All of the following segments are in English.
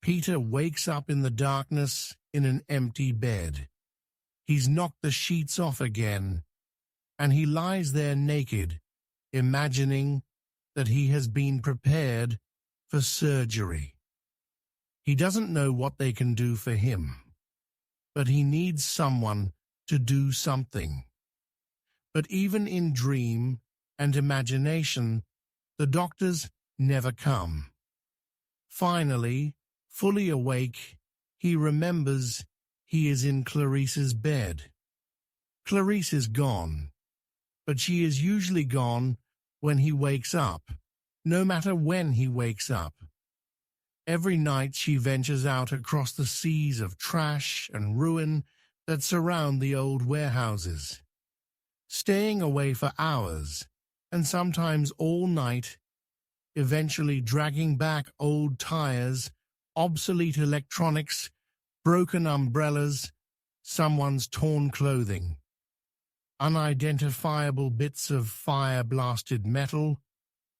Peter wakes up in the darkness in an empty bed. He's knocked the sheets off again, and he lies there naked, imagining that he has been prepared for surgery. He doesn't know what they can do for him, but he needs someone to do something. But even in dream and imagination, the doctors never come. Finally, fully awake, he remembers he is in Clarice's bed. Clarice is gone, but she is usually gone when he wakes up, no matter when he wakes up. Every night she ventures out across the seas of trash and ruin that surround the old warehouses, staying away for hours and sometimes all night, eventually dragging back old tires, obsolete electronics, broken umbrellas, someone's torn clothing, unidentifiable bits of fire-blasted metal,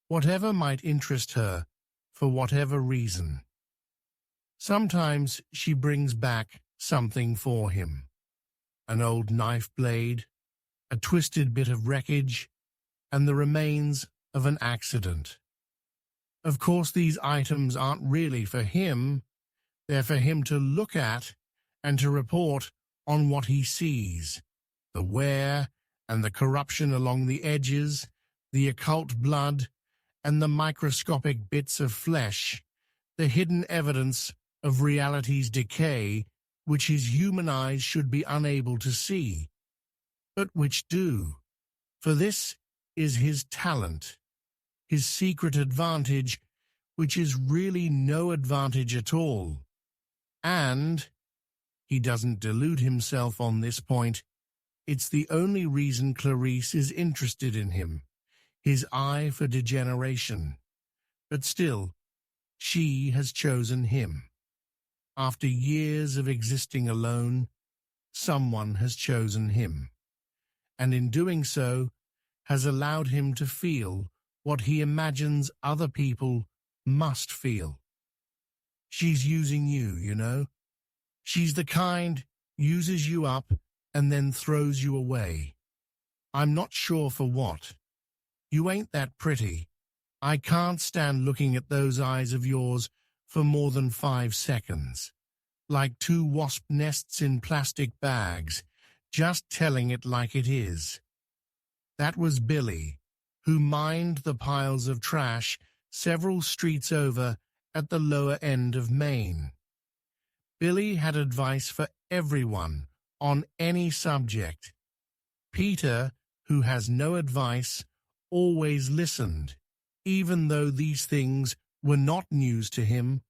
whatever might interest her for whatever reason. Sometimes she brings back something for him, an old knife blade, a twisted bit of wreckage, and the remains of an accident. Of course, these items aren't really for him. They're for him to look at and to report on what he sees, the wear and the corruption along the edges, the occult blood, and the microscopic bits of flesh, the hidden evidence of reality's decay, which his human eyes should be unable to see, but which do. For this is his talent, his secret advantage, which is really no advantage at all. And he doesn't delude himself on this point. It's the only reason Clarice is interested in him, his eye for degeneration. But still, she has chosen him. After years of existing alone, someone has chosen him, and in doing so, has allowed him to feel what he imagines other people must feel. She's using you, you know? She's the kind uses you up and then throws you away. I'm not sure for what. You ain't that pretty. I can't stand looking at those eyes of yours for more than 5 seconds. Like 2 wasp nests in plastic bags, just telling it like it is. That was Billy, who mined the piles of trash several streets over at the lower end of Maine. Billy had advice for everyone on any subject. Peter, who has no advice, always listened, even though these things were not news to him.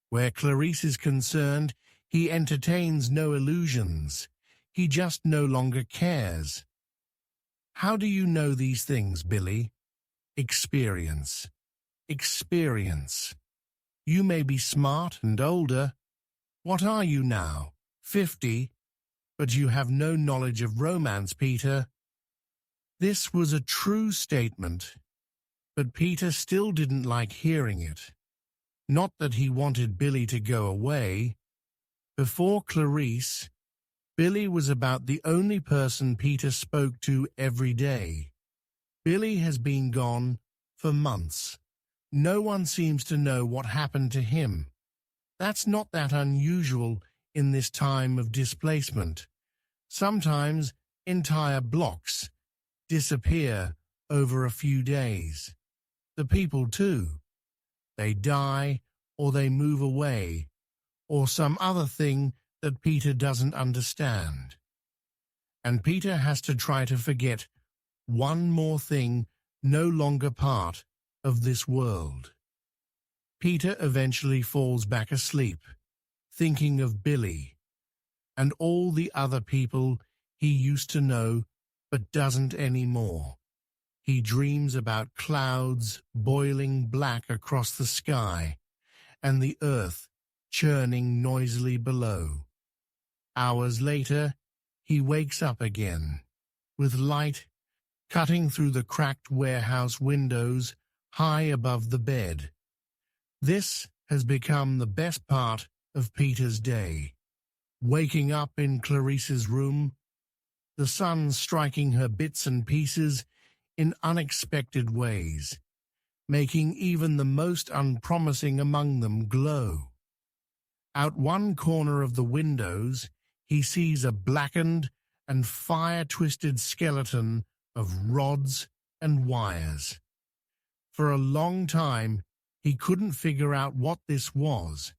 Where Clarice is concerned, he entertains no illusions. He just no longer cares. How do you know these things, Billy? Experience. Experience. You may be smart and older. What are you now? 50? But you have no knowledge of romance, Peter. This was a true statement, but Peter still didn't like hearing it. Not that he wanted Billy to go away. Before Clarice, Billy was about the only person Peter spoke to every day. Billy has been gone for months. No one seems to know what happened to him. That's not that unusual in this time of displacement. Sometimes entire blocks disappear over a few days. The people too. They die or they move away, or some other thing that Peter doesn't understand. And Peter has to try to forget one more thing no longer part of this world. Peter eventually falls back asleep, thinking of Billy and all the other people he used to know but doesn't anymore. He dreams about clouds boiling black across the sky and the earth churning noisily below. Hours later, he wakes up again, with light cutting through the cracked warehouse windows high above the bed. This has become the best part of Peter's day. Waking up in Clarice's room, the sun striking her bits and pieces in unexpected ways, making even the most unpromising among them glow. Out one corner of the windows, he sees a blackened and fire-twisted skeleton of rods and wires. For a long time, he couldn't figure out what this was,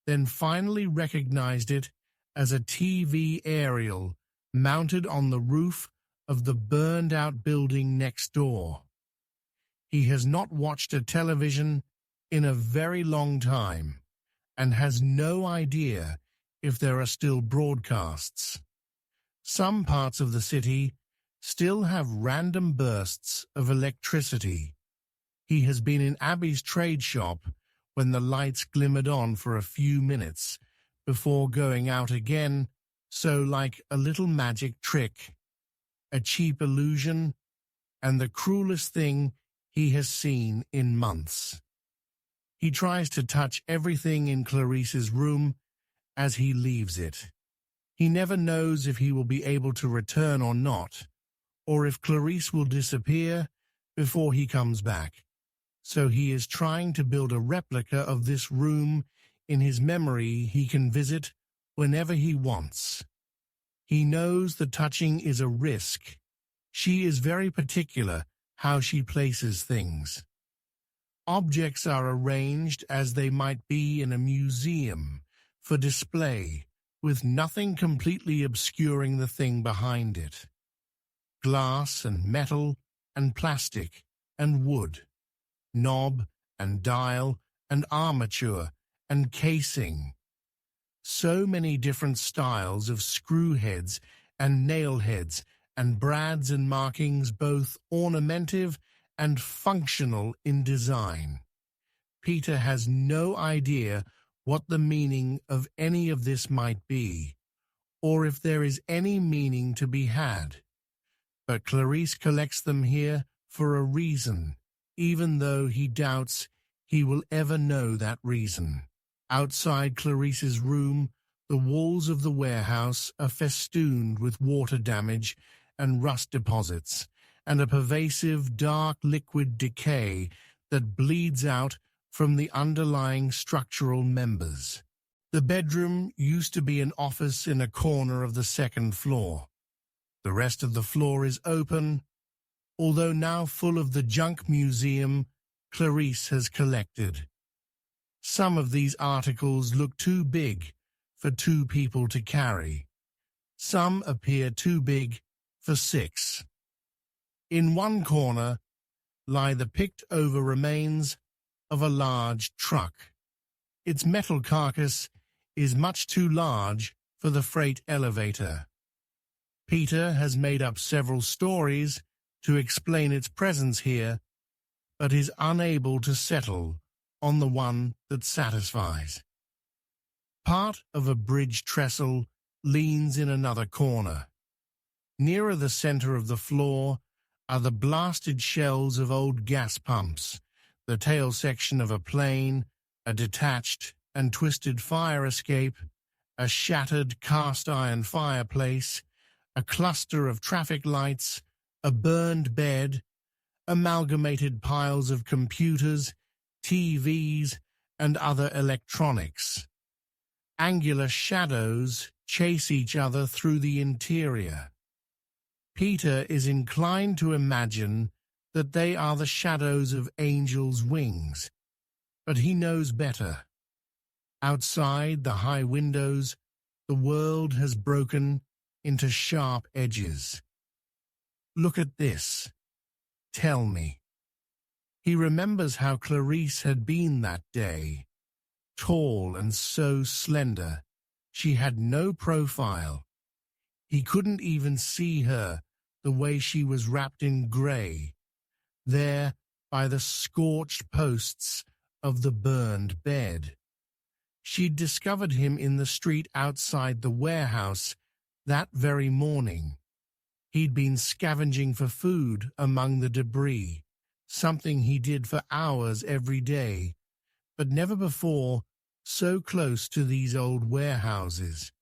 then finally recognized it as a TV aerial mounted on the roof of the burned-out building next door. He has not watched a television in a very long time and has no idea if there are still broadcasts. Some parts of the city still have random bursts of electricity. He has been in Abby's trade shop when the lights glimmered on for a few minutes before going out again, so like a little magic trick, a cheap illusion, and the cruelest thing he has seen in months. He tries to touch everything in Clarice's room as he leaves it. He never knows if he will be able to return or not, or if Clarice will disappear before he comes back. So he is trying to build a replica of this room in his memory he can visit whenever he wants. He knows the touching is a risk. She is very particular how she places things. Objects are arranged as they might be in a museum for display, with nothing completely obscuring the thing behind it. Glass and metal and plastic and wood, knob and dial and armature and casing. So many different styles of screw heads and nail heads and brads and markings, both ornamental and functional in design. Peter has no idea what the meaning of any of this might be, or if there is any meaning to be had. But Clarice collects them here for a reason, even though he doubts he will ever know that reason. Outside Clarice's room, the walls of the warehouse are festooned with water damage and rust deposits, and a pervasive dark liquid decay that bleeds out from the underlying structural members. The bedroom used to be an office in a corner of the second floor. The rest of the floor is open, although now full of the junk museum Clarice has collected. Some of these articles look too big for 2 people to carry. Some appear too big for 6. In one corner lie the picked-over remains of a large truck. Its metal carcass is much too large for the freight elevator. Peter has made up several stories to explain its presence here, but is unable to settle on the one that satisfies. Part of a bridge trestle leans in another corner. Nearer the center of the floor are the blasted shells of old gas pumps, the tail section of a plane, a detached and twisted fire escape, a shattered cast-iron fireplace, a cluster of traffic lights, a burned bed, amalgamated piles of computers, TVs, and other electronics. Angular shadows chase each other through the interior. Peter is inclined to imagine that they are the shadows of angels' wings, but he knows better. Outside the high windows, the world has broken into sharp edges. Look at this. Tell me. He remembers how Clarice had been that day, tall and so slender. She had no profile. He couldn't even see her the way she was wrapped in grey, there by the scorched posts of the burned bed. She'd discovered him in the street outside the warehouse that very morning. He'd been scavenging for food among the debris, something he did for hours every day, but never before so close to these old warehouses.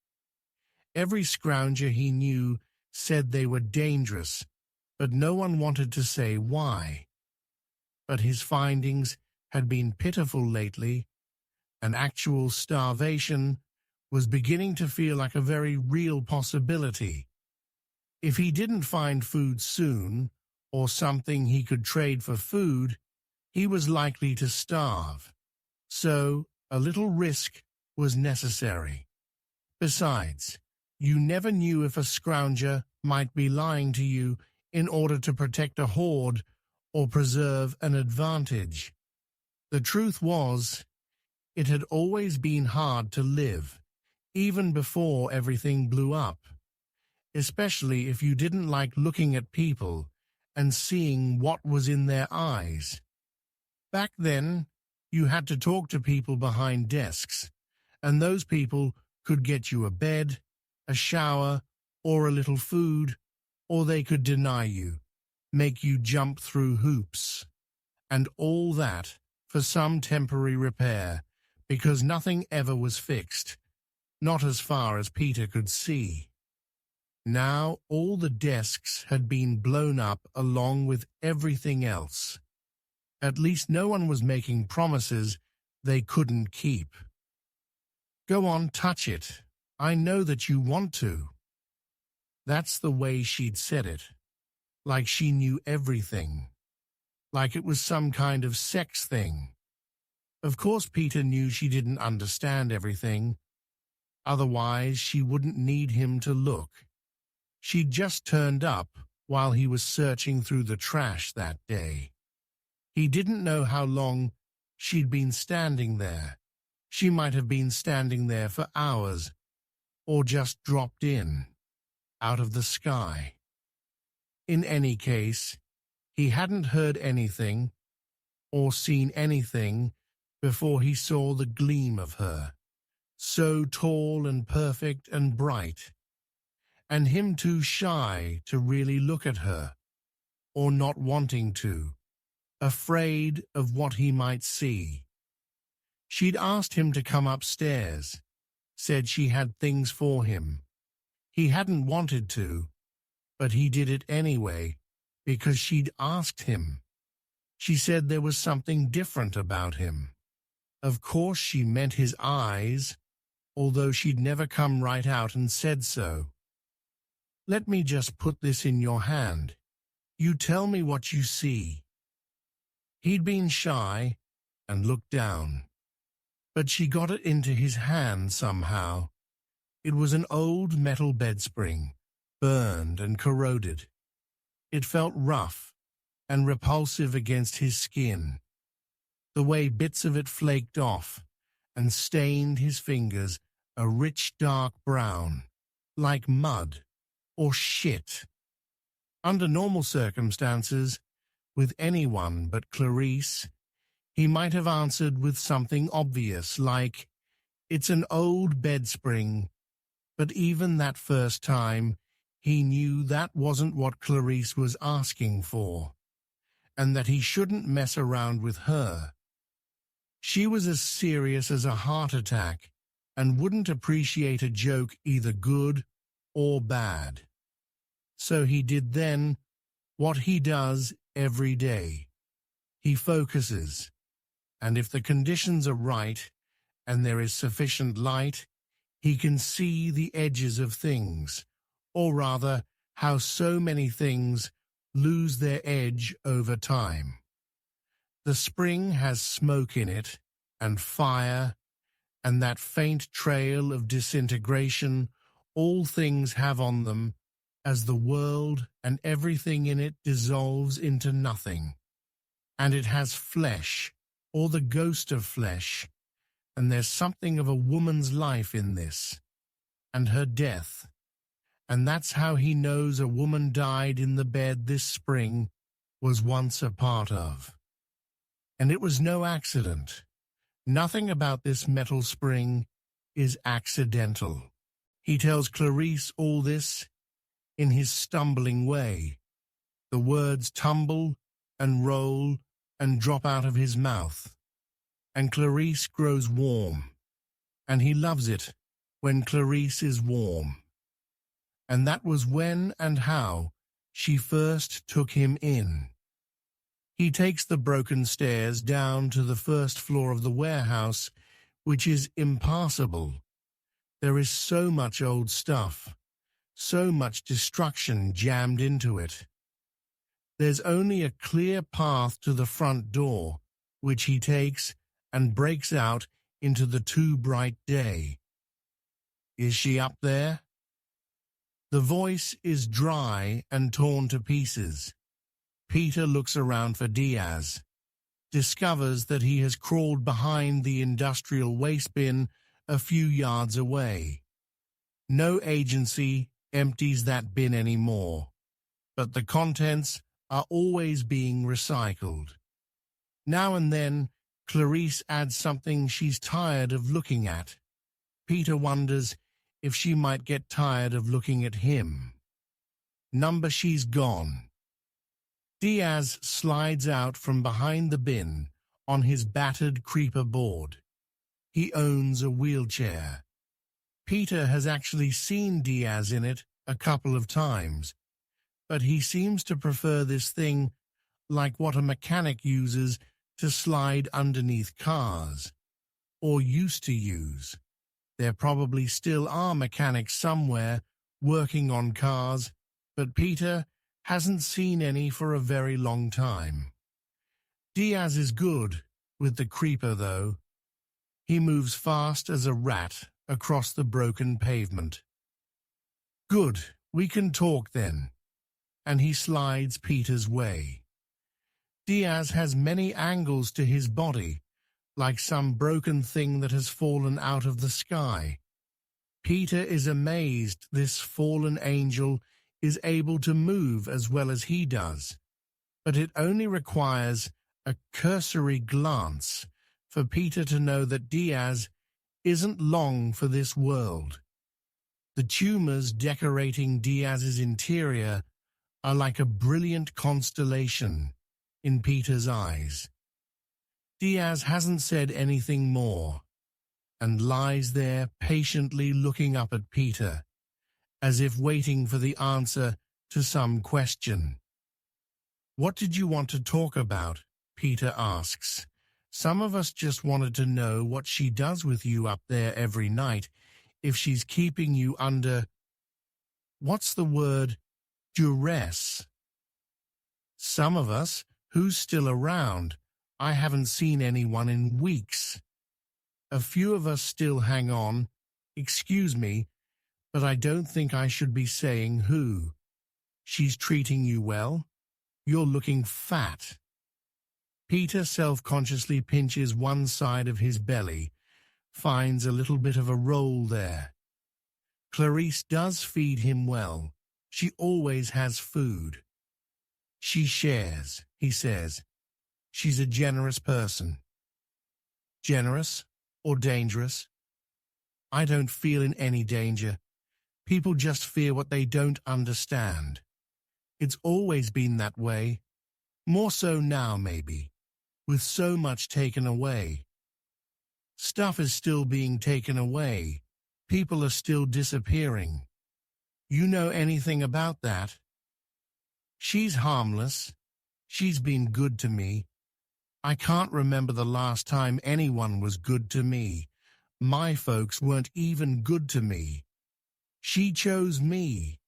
Every scrounger he knew said they were dangerous, but no one wanted to say why. But his findings had been pitiful lately, and actual starvation was beginning to feel like a very real possibility. If he didn't find food soon, or something he could trade for food, he was likely to starve. So a little risk was necessary. Besides, you never knew if a scrounger might be lying to you in order to protect a hoard or preserve an advantage. The truth was, it had always been hard to live, even before everything blew up, especially if you didn't like looking at people and seeing what was in their eyes. Back then, you had to talk to people behind desks, and those people could get you a bed, a shower, or a little food, or they could deny you, make you jump through hoops, and all that for some temporary repair, because nothing ever was fixed, not as far as Peter could see. Now all the desks had been blown up along with everything else. At least no one was making promises they couldn't keep. "Go on, touch it. I know that you want to." That's the way she'd said it, like she knew everything, like it was some kind of sex thing. Of course Peter knew she didn't understand everything, otherwise she wouldn't need him to look. She'd just turned up while he was searching through the trash that day. He didn't know how long she'd been standing there. She might have been standing there for hours, or just dropped in, out of the sky. In any case, he hadn't heard anything or seen anything before he saw the gleam of her, so tall and perfect and bright, and him too shy to really look at her, or not wanting to, afraid of what he might see. She'd asked him to come upstairs, said she had things for him. He hadn't wanted to, but he did it anyway, because she'd asked him. She said there was something different about him. Of course she meant his eyes, although she'd never come right out and said so. "Let me just put this in your hand. You tell me what you see." He'd been shy and looked down, but she got it into his hand somehow. It was an old metal bedspring, burned and corroded. It felt rough and repulsive against his skin, the way bits of it flaked off and stained his fingers a rich dark brown, like mud or shit. Under normal circumstances, with anyone but Clarice, he might have answered with something obvious like, "It's an old bedspring," but even that first time, he knew that wasn't what Clarice was asking for, and that he shouldn't mess around with her. She was as serious as a heart attack and wouldn't appreciate a joke either good or bad. So he did then what he does every day. He focuses, and if the conditions are right and there is sufficient light, he can see the edges of things, or rather, how so many things lose their edge over time. The spring has smoke in it, and fire, and that faint trail of disintegration all things have on them as the world and everything in it dissolves into nothing. And it has flesh, or the ghost of flesh, and there's something of a woman's life in this, and her death. And that's how he knows a woman died in the bed this spring was once a part of. And it was no accident. Nothing about this metal spring is accidental. He tells Clarice all this in his stumbling way. The words tumble and roll and drop out of his mouth. and Clarice grows warm, and he loves it when Clarice is warm. And that was when and how she first took him in. He takes the broken stairs down to the first floor of the warehouse, which is impassable. There is so much old stuff, so much destruction jammed into it. There's only a clear path to the front door, which he takes and breaks out into the too bright day. Is she up there? The voice is dry and torn to pieces. Peter looks around for Diaz, discovers that he has crawled behind the industrial waste bin a few yards away. No agency empties that bin anymore, but the contents are always being recycled. Now and then, Clarice adds something she's tired of looking at. Peter wonders if she might get tired of looking at him. Number she's gone. Diaz slides out from behind the bin on his battered creeper board. He owns a wheelchair. Peter has actually seen Diaz in it a couple of times, but he seems to prefer this thing like what a mechanic uses to slide underneath cars, or used to use. There probably still are mechanics somewhere working on cars, but Peter hasn't seen any for a very long time. Diaz is good with the creeper, though. He moves fast as a rat across the broken pavement. Good, we can talk then. And he slides Peter's way. Diaz has many angles to his body, like some broken thing that has fallen out of the sky. Peter is amazed this fallen angel is able to move as well as he does, but it only requires a cursory glance for Peter to know that Diaz isn't long for this world. The tumors decorating Diaz's interior are like a brilliant constellation in Peter's eyes. Diaz hasn't said anything more, and lies there patiently looking up at Peter, as if waiting for the answer to some question. What did you want to talk about? Peter asks. Some of us just wanted to know what she does with you up there every night, if she's keeping you under, what's the word, duress. Some of us, who's still around? I haven't seen anyone in weeks. A few of us still hang on. Excuse me, but I don't think I should be saying who. She's treating you well? You're looking fat. Peter self-consciously pinches one side of his belly, finds a little bit of a roll there. Clarice does feed him well. She always has food. She shares, he says. She's a generous person. Generous or dangerous? I don't feel in any danger. People just fear what they don't understand. It's always been that way. More so now, maybe, with so much taken away. Stuff is still being taken away. People are still disappearing. You know anything about that? She's harmless. She's been good to me. I can't remember the last time anyone was good to me. My folks weren't even good to me. She chose me.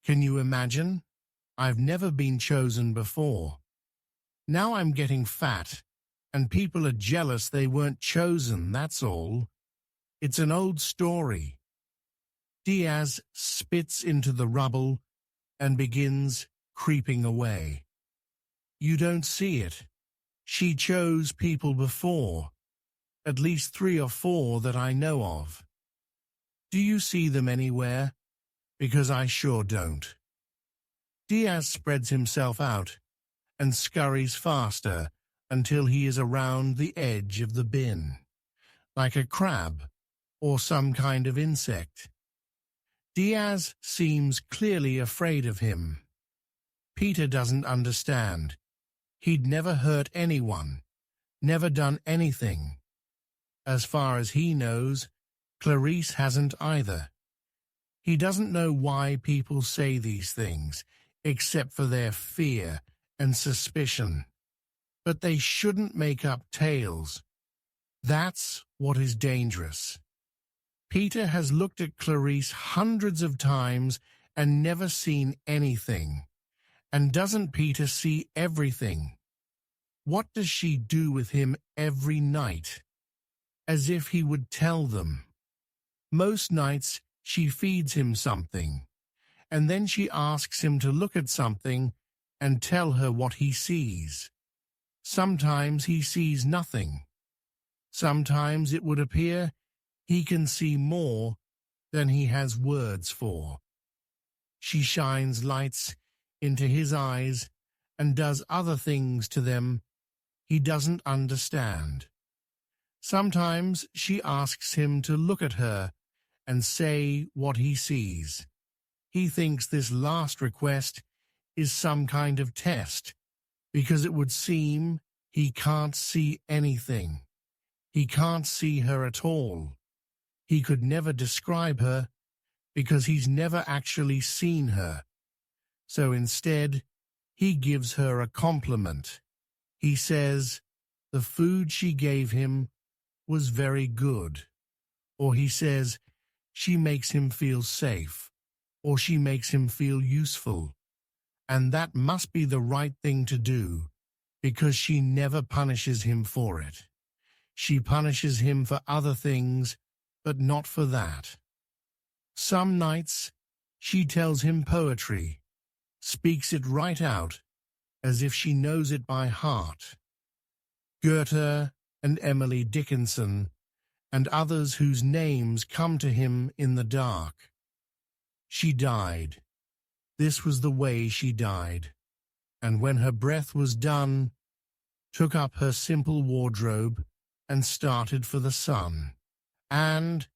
Can you imagine? I've never been chosen before. Now I'm getting fat, and people are jealous they weren't chosen, that's all. It's an old story. Diaz spits into the rubble and begins creeping away. You don't see it. She chose people before, at least 3 or 4 that I know of. Do you see them anywhere? Because I sure don't. Diaz spreads himself out and scurries faster until he is around the edge of the bin, like a crab or some kind of insect. Diaz seems clearly afraid of him. Peter doesn't understand. He'd never hurt anyone, never done anything. As far as he knows, Clarice hasn't either. He doesn't know why people say these things, except for their fear and suspicion. But they shouldn't make up tales. That's what is dangerous. Peter has looked at Clarice hundreds of times and never seen anything. And doesn't Peter see everything? What does she do with him every night? As if he would tell them. Most nights she feeds him something, and then she asks him to look at something and tell her what he sees. Sometimes he sees nothing. Sometimes it would appear he can see more than he has words for. She shines lights into his eyes and does other things to them he doesn't understand. Sometimes she asks him to look at her and say what he sees. He thinks this last request is some kind of test, because it would seem he can't see anything. He can't see her at all. He could never describe her, because he's never actually seen her. So instead, he gives her a compliment. He says the food she gave him was very good. Or he says she makes him feel safe, or she makes him feel useful. And that must be the right thing to do, because she never punishes him for it. She punishes him for other things, but not for that. Some nights she tells him poetry, speaks it right out, as if she knows it by heart. Goethe and Emily Dickinson and others whose names come to him in the dark. She died. This was the way she died. And when her breath was done, took up her simple wardrobe and started for the sun. And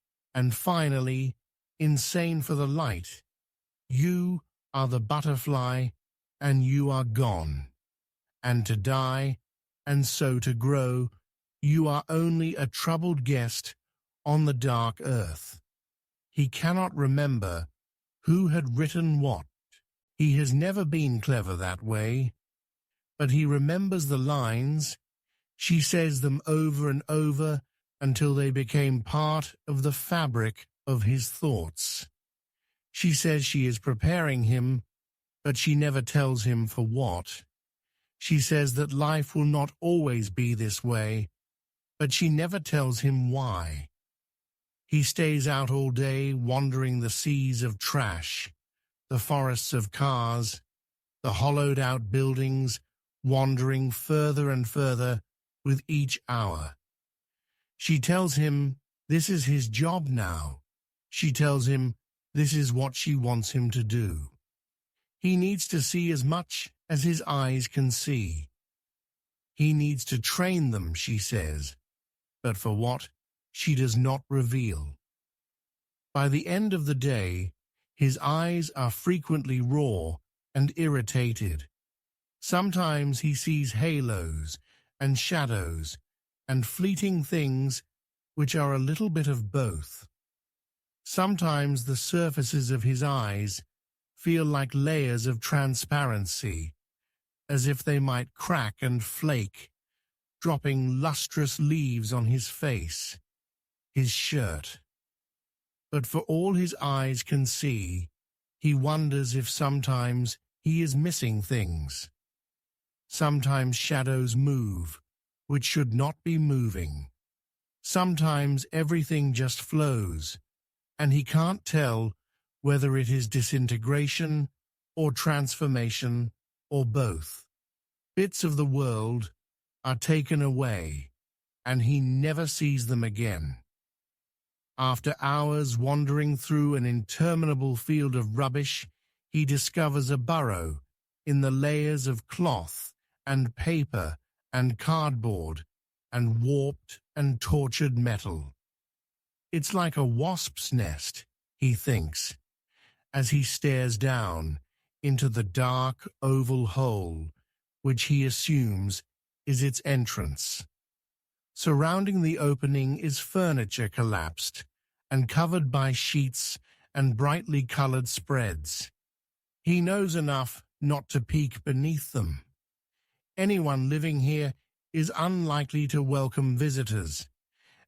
finally, insane for the light. You are the butterfly, and you are gone. And to die, and so to grow, you are only a troubled guest on the dark earth. He cannot remember who had written what. He has never been clever that way, but he remembers the lines. She says them over and over until they became part of the fabric of his thoughts. She says she is preparing him, but she never tells him for what. She says that life will not always be this way, but she never tells him why. He stays out all day wandering the seas of trash, the forests of cars, the hollowed-out buildings, wandering further and further with each hour. She tells him this is his job now. She tells him this is what she wants him to do. He needs to see as much as his eyes can see. He needs to train them, she says, but for what, she does not reveal. By the end of the day, his eyes are frequently raw and irritated. Sometimes he sees halos and shadows and fleeting things which are a little bit of both. Sometimes the surfaces of his eyes feel like layers of transparency, as if they might crack and flake, dropping lustrous leaves on his face, his shirt. But for all his eyes can see, he wonders if sometimes he is missing things. Sometimes shadows move, which should not be moving. Sometimes everything just flows, and he can't tell whether it is disintegration or transformation or both. Bits of the world are taken away, and he never sees them again. After hours wandering through an interminable field of rubbish, he discovers a burrow in the layers of cloth and paper and cardboard and warped and tortured metal. It's like a wasp's nest, he thinks, as he stares down into the dark oval hole which he assumes is its entrance. Surrounding the opening is furniture collapsed and covered by sheets and brightly colored spreads. He knows enough not to peek beneath them. Anyone living here is unlikely to welcome visitors,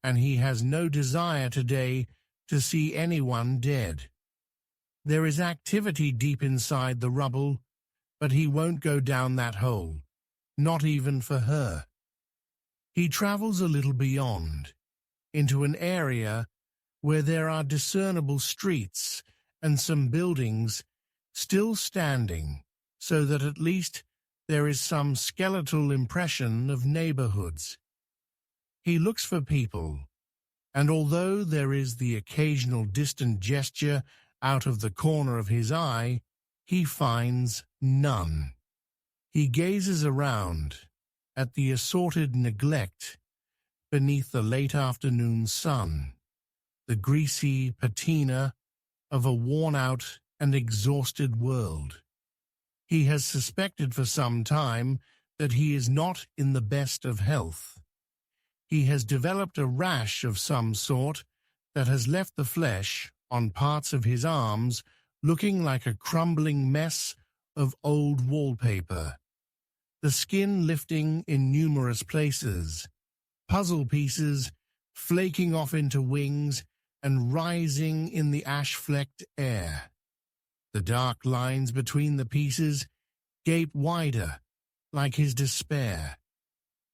and he has no desire today to see anyone dead. There is activity deep inside the rubble, but he won't go down that hole, not even for her. He travels a little beyond, into an area where there are discernible streets and some buildings still standing, so that at least there is some skeletal impression of neighborhoods. He looks for people, and although there is the occasional distant gesture out of the corner of his eye, he finds none. He gazes around at the assorted neglect beneath the late afternoon sun, the greasy patina of a worn-out and exhausted world. He has suspected for some time that he is not in the best of health. He has developed a rash of some sort that has left the flesh on parts of his arms looking like a crumbling mess of old wallpaper, the skin lifting in numerous places, puzzle pieces flaking off into wings and rising in the ash-flecked air. The dark lines between the pieces gape wider, like his despair.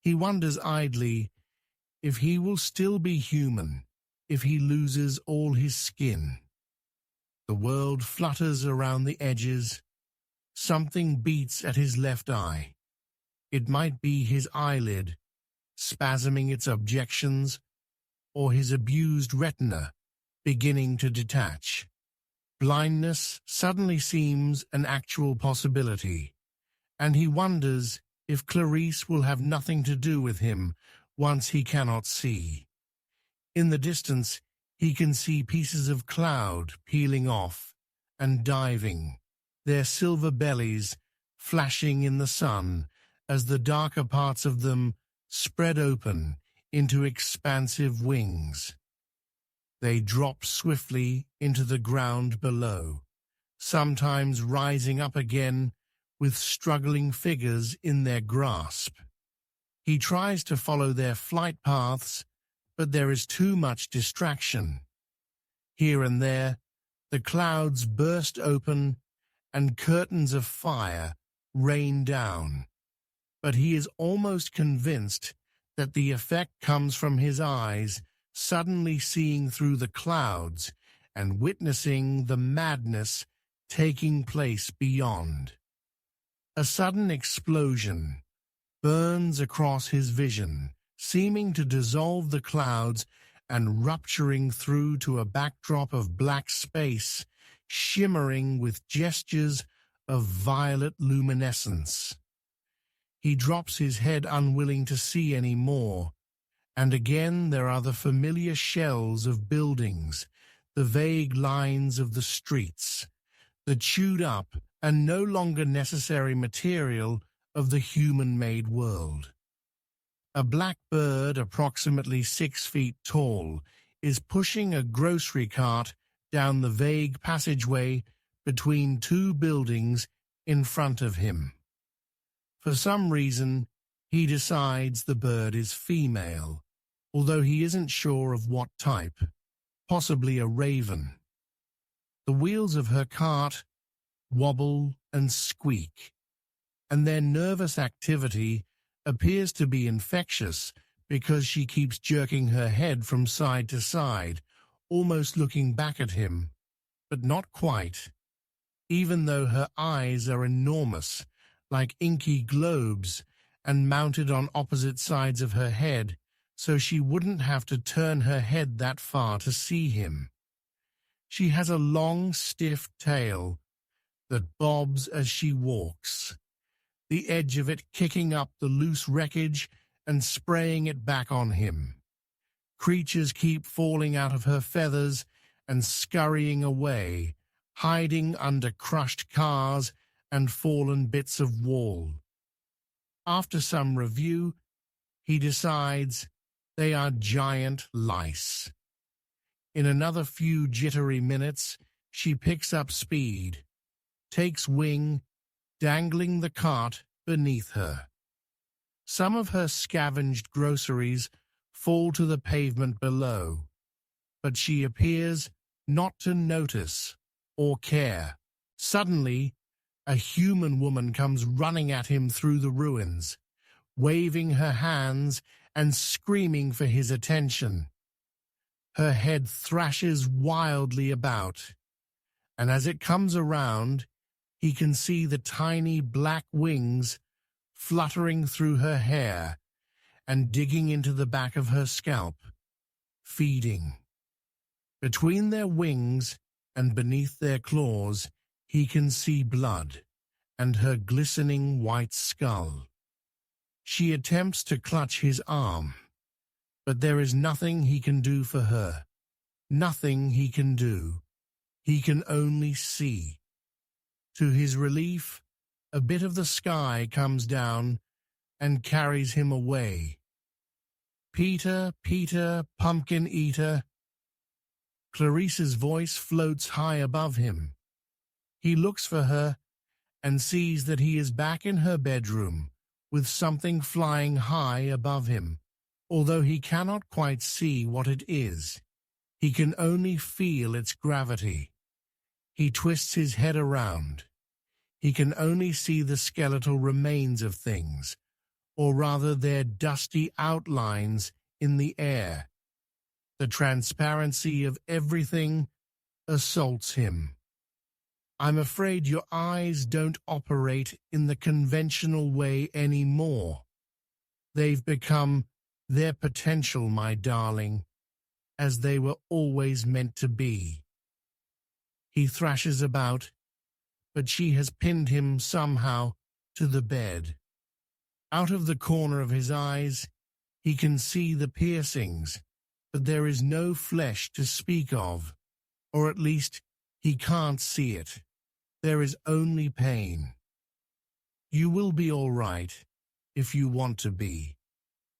He wonders idly if he will still be human if he loses all his skin. The world flutters around the edges. Something beats at his left eye. It might be his eyelid, spasming its objections, or his abused retina beginning to detach. Blindness suddenly seems an actual possibility, and he wonders if Clarice will have nothing to do with him once he cannot see. In the distance, he can see pieces of cloud peeling off and diving, their silver bellies flashing in the sun as the darker parts of them spread open into expansive wings. They drop swiftly into the ground below, sometimes rising up again with struggling figures in their grasp. He tries to follow their flight paths, but there is too much distraction. Here and there, the clouds burst open and curtains of fire rain down, but he is almost convinced that the effect comes from his eyes suddenly seeing through the clouds and witnessing the madness taking place beyond. A sudden explosion burns across his vision, seeming to dissolve the clouds and rupturing through to a backdrop of black space, shimmering with gestures of violet luminescence. He drops his head, unwilling to see any more, and again there are the familiar shells of buildings, the vague lines of the streets, the chewed up and no longer necessary material of the human-made world. A black bird, approximately 6 feet tall, is pushing a grocery cart down the vague passageway between two buildings in front of him. For some reason, he decides the bird is female, although he isn't sure of what type, possibly a raven. The wheels of her cart wobble and squeak, and their nervous activity appears to be infectious because she keeps jerking her head from side to side, almost looking back at him, but not quite, even though her eyes are enormous, like inky globes, and mounted on opposite sides of her head, so she wouldn't have to turn her head that far to see him. She has a long, stiff tail that bobs as she walks, the edge of it kicking up the loose wreckage and spraying it back on him. Creatures keep falling out of her feathers and scurrying away, hiding under crushed cars and fallen bits of wall. After some review, he decides They are giant lice. In another few jittery minutes, she picks up speed, takes wing, dangling the cart beneath her. Some of her scavenged groceries fall to the pavement below, but she appears not to notice or care. Suddenly, a human woman comes running at him through the ruins, waving her hands and screaming for his attention. Her head thrashes wildly about, and as it comes around, he can see the tiny black wings fluttering through her hair and digging into the back of her scalp, feeding. Between their wings and beneath their claws, he can see blood and her glistening white skull. She attempts to clutch his arm, but there is nothing he can do for her. Nothing he can do. He can only see. To his relief, a bit of the sky comes down and carries him away. Peter, Peter, pumpkin eater. Clarice's voice floats high above him. He looks for her and sees that he is back in her bedroom with something flying high above him. Although he cannot quite see what it is, he can only feel its gravity. He twists his head around. He can only see the skeletal remains of things, or rather their dusty outlines in the air. The transparency of everything assaults him. I'm afraid your eyes don't operate in the conventional way anymore. They've become their potential, my darling, as they were always meant to be. He thrashes about, but she has pinned him somehow to the bed. Out of the corner of his eyes, he can see the piercings, but there is no flesh to speak of, or at least he can't see it. There is only pain. You will be all right if you want to be.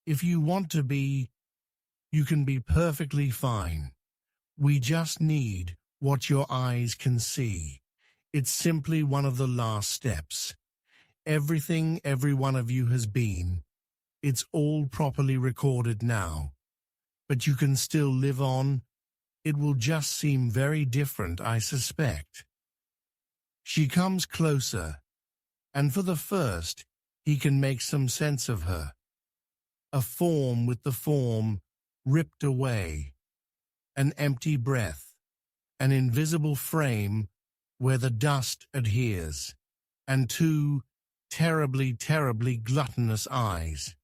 If you want to be, you can be perfectly fine. We just need what your eyes can see. It's simply one of the last steps. Everything every one of you has been, it's all properly recorded now. But you can still live on. It will just seem very different, I suspect. She comes closer, and for the first, he can make some sense of her. A form with the form ripped away, an empty breath, an invisible frame where the dust adheres, and two terribly, terribly gluttonous eyes.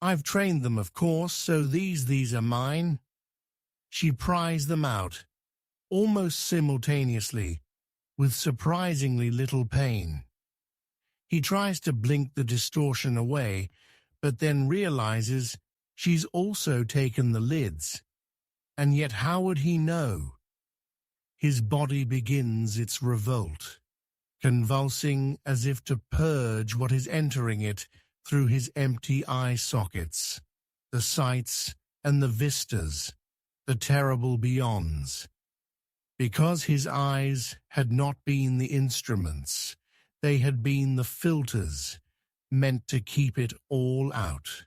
I've trained them, of course, so these are mine. She pries them out, almost simultaneously, with surprisingly little pain. He tries to blink the distortion away, but then realizes she's also taken the lids. And yet how would he know? His body begins its revolt, convulsing as if to purge what is entering it through his empty eye sockets, the sights and the vistas, the terrible beyonds. Because his eyes had not been the instruments, they had been the filters meant to keep it all out.